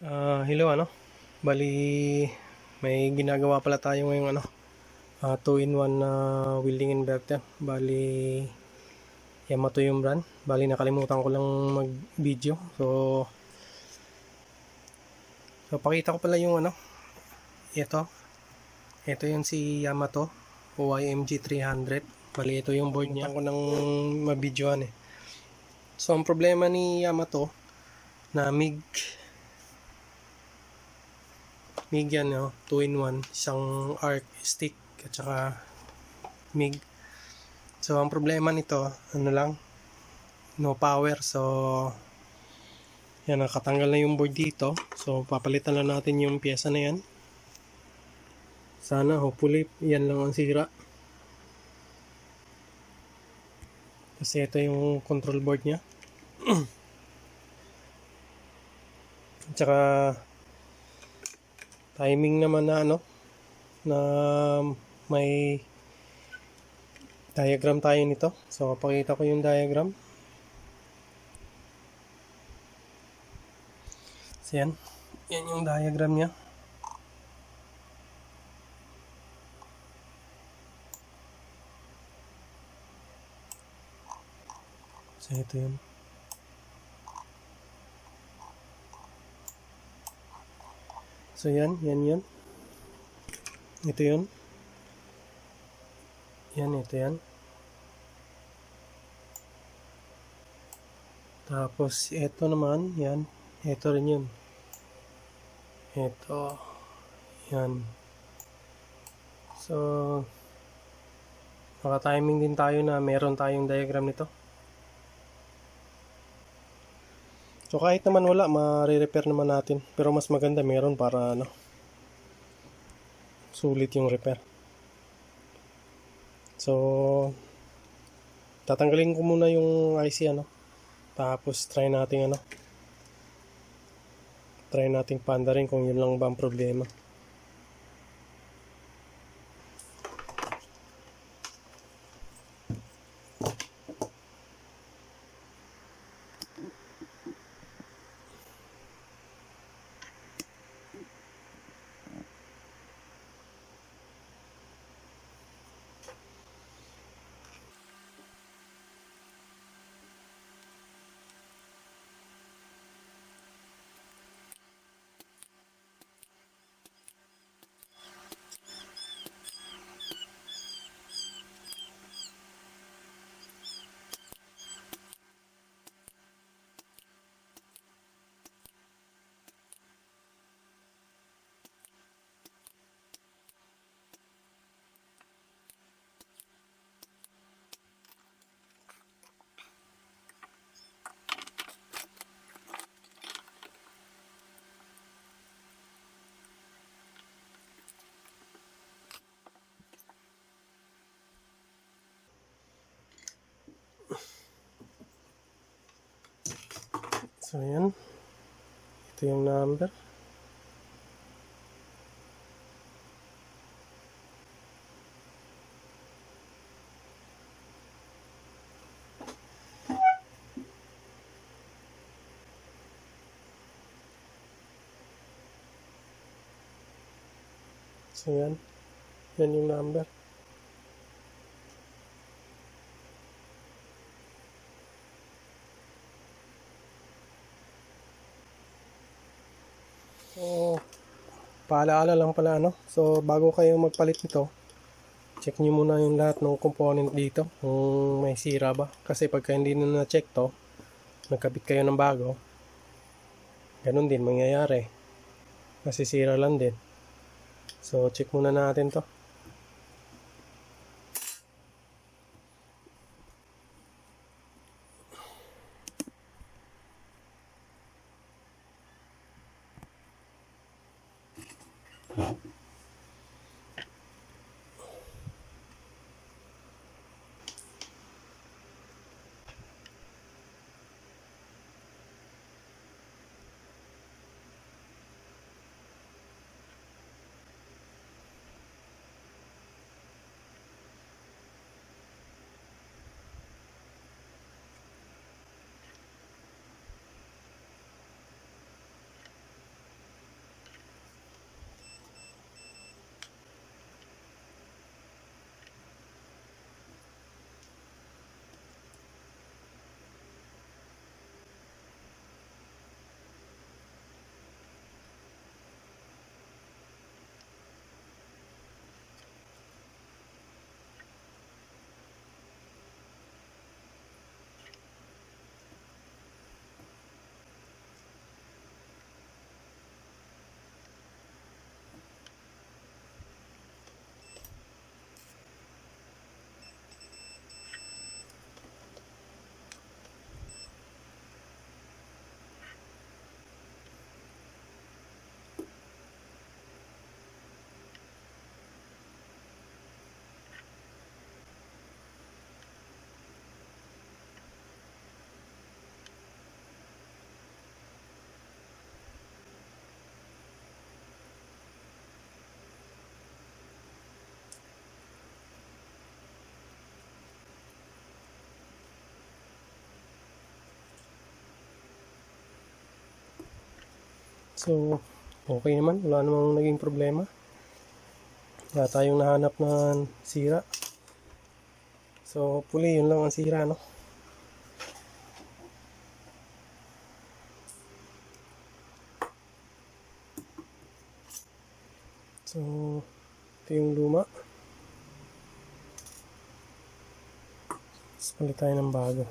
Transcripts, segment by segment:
Hello bali may ginagawa pala tayo ngayong 2-in-1 na welding inverter. Bali Yamato yung brand. Bali nakalimutan ko lang mag video. So pakita ko pala yung ito yung si Yamato OYMG 300. Bali ito yung board niya. Ko nang mabidyoan eh. So ang problema ni Yamato na MIG yan, 2-in-1, isang arc stick at saka MIG. So ang problema nito no power. So yan, nakatanggal na yung board dito. So papalitan lang natin yung pyesa na yan. Sana hopefully yan lang ang sira, kasi ito yung control board nya. At saka timing naman na na may diagram tayo nito. So pakita ko yung diagram. So yan yung diagram nya. So ito yun. So yan. Ito yun. Ito yan. Tapos ito naman, yan. Ito rin yun. Ito. Yan. So naka-timing din tayo na meron tayong diagram nito. So kahit naman wala, ma-repair naman natin. Pero mas maganda meron para sulit yung repair. So tatanggalin ko muna yung IC tapos try nating panda rin kung yun lang ba ang problema. So yan, ito yung number. So yan yung number. So paalaala lang pala so bago kayo magpalit nito, check nyo muna yung lahat ng component dito kung may sira ba, kasi pagka hindi na check to, nagkabit kayo ng bago, ganun din mangyayari, masisira lang din. So check muna natin to. So okay naman, wala namang naging problema. Wala tayong nahanap na sira. So puli, yun lang ang sira, no? So ito yung luma. Tapos palit tayo ng bago.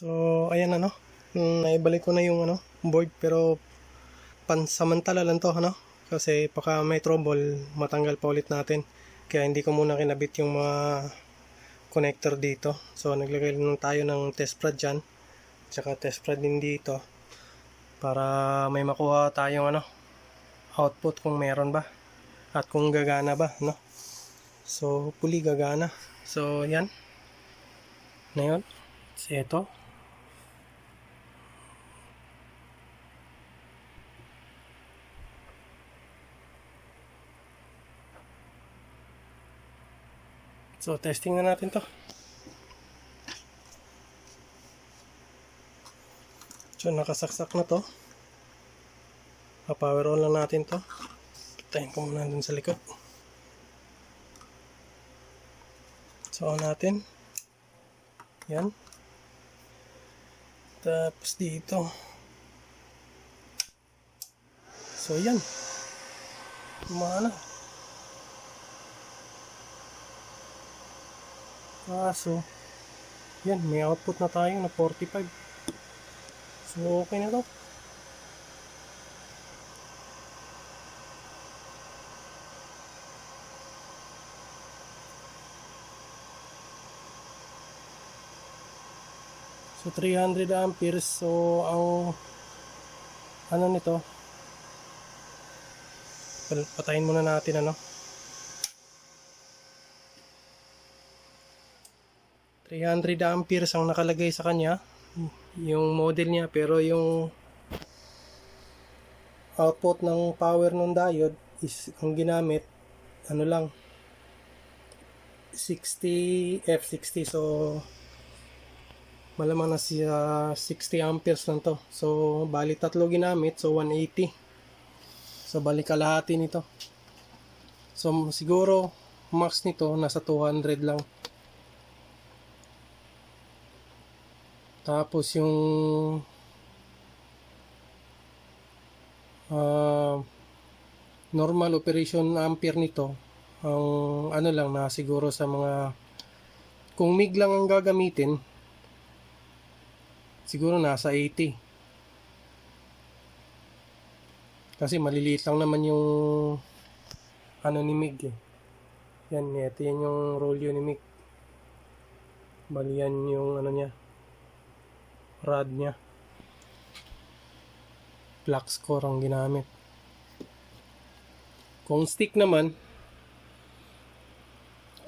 So ayan, ano, naibalik ko na yung board, pero pansamantala lang to, kasi baka may trouble, matanggal pa ulit natin. Kaya hindi ko muna kinabit yung mga connector dito. So naglagay lang tayo ng test prod dyan, tsaka test prod din dito, para may makuha tayong output kung meron ba at kung gagana ba, so puli gagana. So yan na yun. So ito, so testing na natin to. So nakasaksak na to. Pa-power on lang natin to. Tayin ko muna dun sa likod. So on natin. Yan. Tapos dito. So yan. Kumana. So yan, may output na tayo na 45. So okay na to. So 300 amperes. So ang nito, patayin muna natin 300 amperes ang nakalagay sa kanya, yung model niya, pero yung output ng power ng diode is ang ginamit lang 60 F60. So malamang na siya 60 amperes lang to. So bali tatlo ginamit, so 180. So bali kalahati nito. So siguro max nito nasa 200 lang. Tapos yung normal operation ampere nito Ang ano lang na siguro sa mga, kung MIG lang ang gagamitin, siguro nasa 80. Kasi maliliit lang naman yung ano ni MIG eh. Yan, ito yan yung rolyo ni MIG. Bali yan yung ano niya, rod niya. Flux core ang ginamit. Kung stick naman,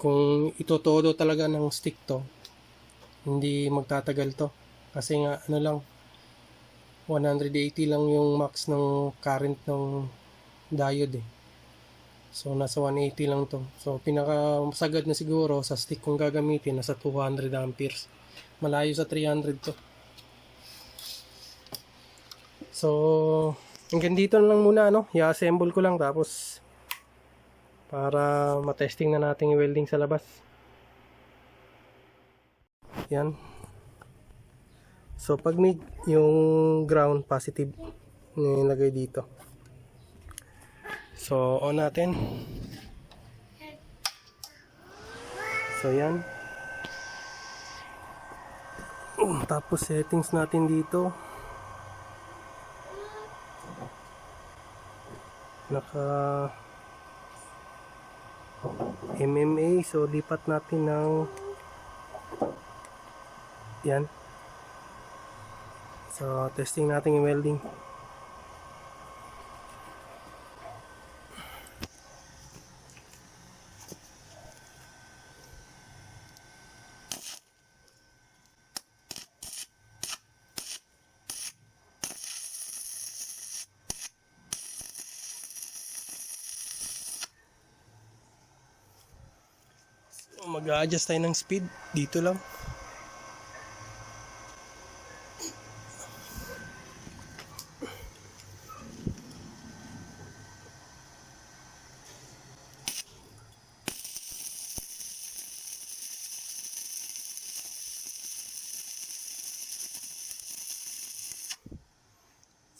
kung itotodo talaga ng stick to, hindi magtatagal to. Kasi nga ano lang, 180 lang yung max ng current ng diode eh. So nasa 180 lang to. So pinaka sagad na siguro sa stick kung gagamitin nasa 200 amperes. Malayo sa 300 to. So hanggang dito na lang muna, no? I-assemble ko lang tapos para matesting na natin yung welding sa labas. Yan. So pag may yung ground positive nilagay dito. So on natin. So yan. Tapos settings natin dito. Naka MMA, so lipat natin ng yan. So testing natin yung welding. So, mag-a-adjust tayo ng speed dito lang.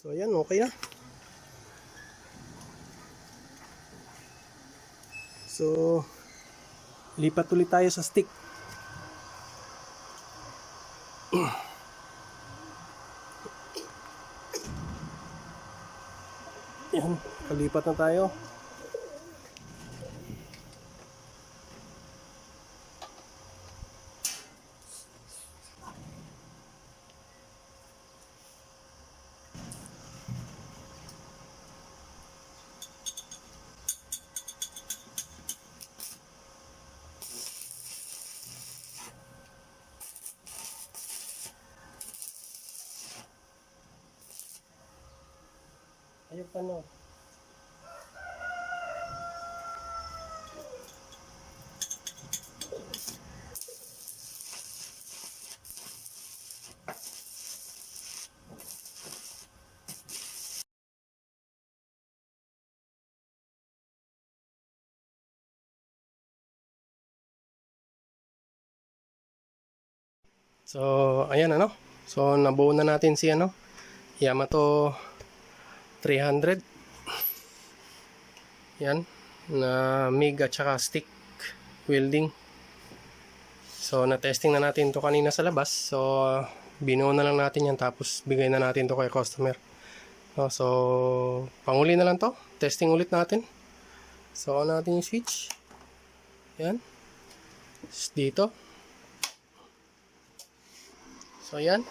So ayan, okay na. So lipat ulit tayo sa stick. Yan, kalipat na tayo. Ayun pa no. So ayan ano. So nabuo na natin si ano, Yamato 300. Yan, na MIG at saka stick welding. So na-testing na natin to kanina sa labas. So binuo na lang natin yan tapos bigay na natin to kay customer. So panguli na lang to. Testing ulit natin. So on natin yung switch. Yan. Dito. So yan.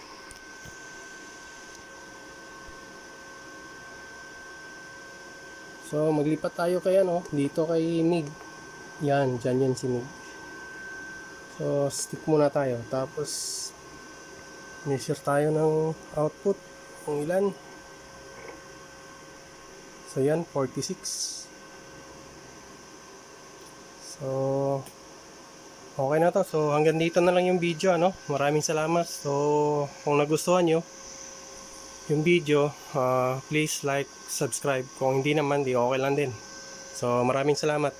So maglipat tayo kay ano, dito kay MIG. Yan, dyan yan si MIG. So stick muna tayo. Tapos measure tayo ng output. Kung ilan. So yan, 46. So okay na to. So hanggang dito na lang yung video, ano. Maraming salamat. So kung nagustuhan nyo yung video, please like, subscribe. Kung hindi naman, di okay lang din. So maraming salamat.